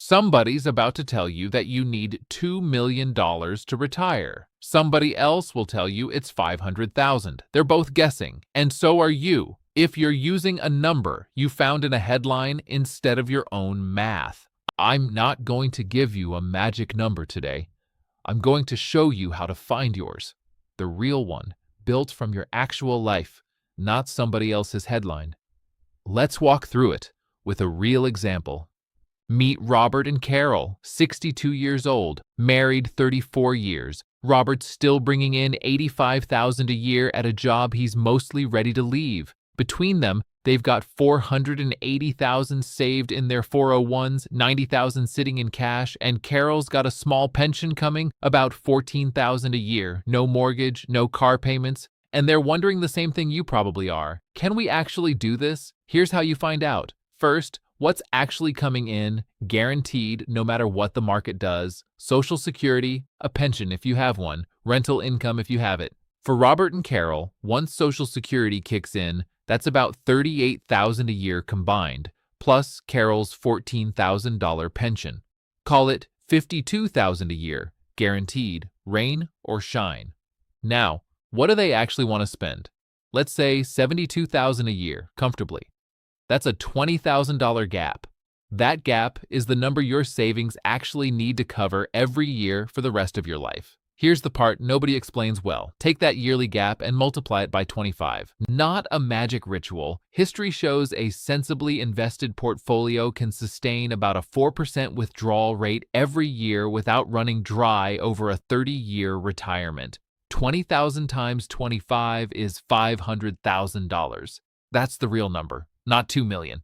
Somebody's about to tell you that you need $2 million to retire. Somebody else will tell you it's 500,000. They're both guessing, and so are you, if you're using a number you found in a headline instead of your own math. I'm not going to give you a magic number today. I'm going to show you how to find yours, the real one, built from your actual life, not somebody else's headline. Let's walk through it with a real example. Meet Robert and Carol, 62 years old, married 34 years. Robert's still bringing in $85,000 a year at a job he's mostly ready to leave. Between them, they've got $480,000 saved in their 401s, $90,000 sitting in cash, and Carol's got a small pension coming, about $14,000 a year. No mortgage, no car payments, and they're wondering the same thing you probably are. Can we actually do this? Here's how you find out. First, what's actually coming in, guaranteed no matter what the market does, Social Security, a pension if you have one, rental income if you have it. For Robert and Carol, once Social Security kicks in, that's about $38,000 a year combined, plus Carol's $14,000 pension. Call it $52,000 a year, guaranteed, rain or shine. Now, what do they actually want to spend? Let's say $72,000 a year, comfortably. That's a $20,000 gap. That gap is the number your savings actually need to cover every year for the rest of your life. Here's the part nobody explains well. Take that yearly gap and multiply it by 25. Not a magic ritual. History shows a sensibly invested portfolio can sustain about a 4% withdrawal rate every year without running dry over a 30-year retirement. 20,000 times 25 is $500,000. That's the real number. Not 2 million.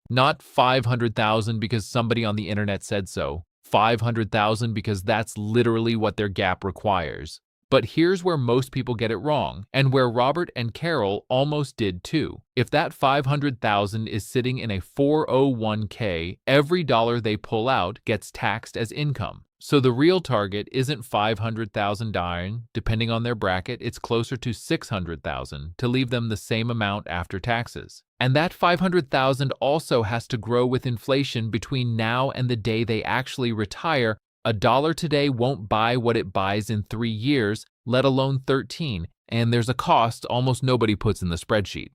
Not 500,000 because somebody on the internet said so. 500,000 because that's literally what their gap requires. But here's where most people get it wrong, and where Robert and Carol almost did too. If that 500,000 is sitting in a 401k, every dollar they pull out gets taxed as income. So the real target isn't 500,000 dying. Depending on their bracket, it's closer to 600,000 to leave them the same amount after taxes. And that 500,000 also has to grow with inflation between now and the day they actually retire. A dollar today won't buy what it buys in 3 years, let alone 13, and there's a cost almost nobody puts in the spreadsheet.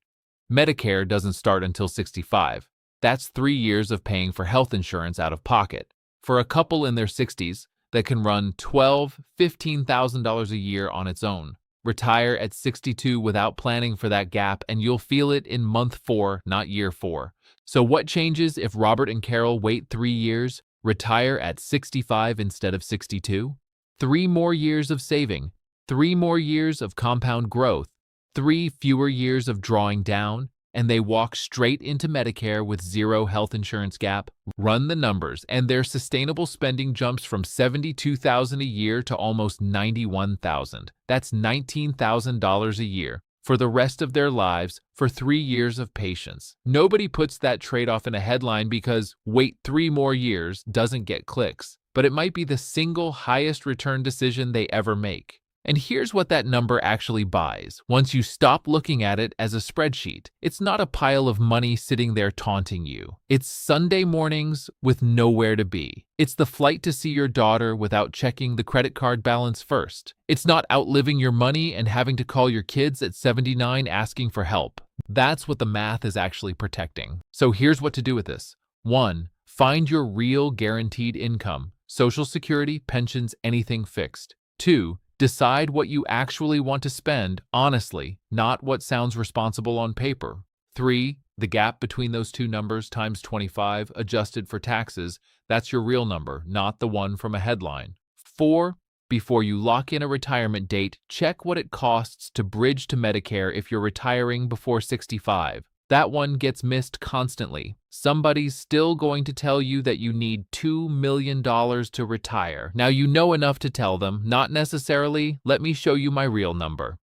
Medicare doesn't start until 65. That's 3 years of paying for health insurance out of pocket. For a couple in their 60s, that can run $12,000, $15,000 a year on its own. Retire at 62 without planning for that gap, and you'll feel it in month 4, not year 4. So what changes if Robert and Carol wait 3 years, retire at 65 instead of 62? 3 more years of saving, 3 more years of compound growth, 3 fewer years of drawing down, and they walk straight into Medicare with zero health insurance gap. Run the numbers, and their sustainable spending jumps from $72,000 a year to almost $91,000. That's $19,000 a year for the rest of their lives for 3 years of patience. Nobody puts that trade-off in a headline because wait 3 more years doesn't get clicks, but it might be the single highest return decision they ever make. And here's what that number actually buys. Once you stop looking at it as a spreadsheet, it's not a pile of money sitting there taunting you. It's Sunday mornings with nowhere to be. It's the flight to see your daughter without checking the credit card balance first. It's not outliving your money and having to call your kids at 79 asking for help. That's what the math is actually protecting. So here's what to do with this. 1. Find your real guaranteed income. Social Security, pensions, anything fixed. 2. Decide what you actually want to spend, honestly, not what sounds responsible on paper. 3. The gap between those two numbers times 25, adjusted for taxes, that's your real number, not the one from a headline. 4. Before you lock in a retirement date, check what it costs to bridge to Medicare if you're retiring before 65. That one gets missed constantly. Somebody's still going to tell you that you need $2 million to retire. Now you know enough to tell them, not necessarily, let me show you my real number.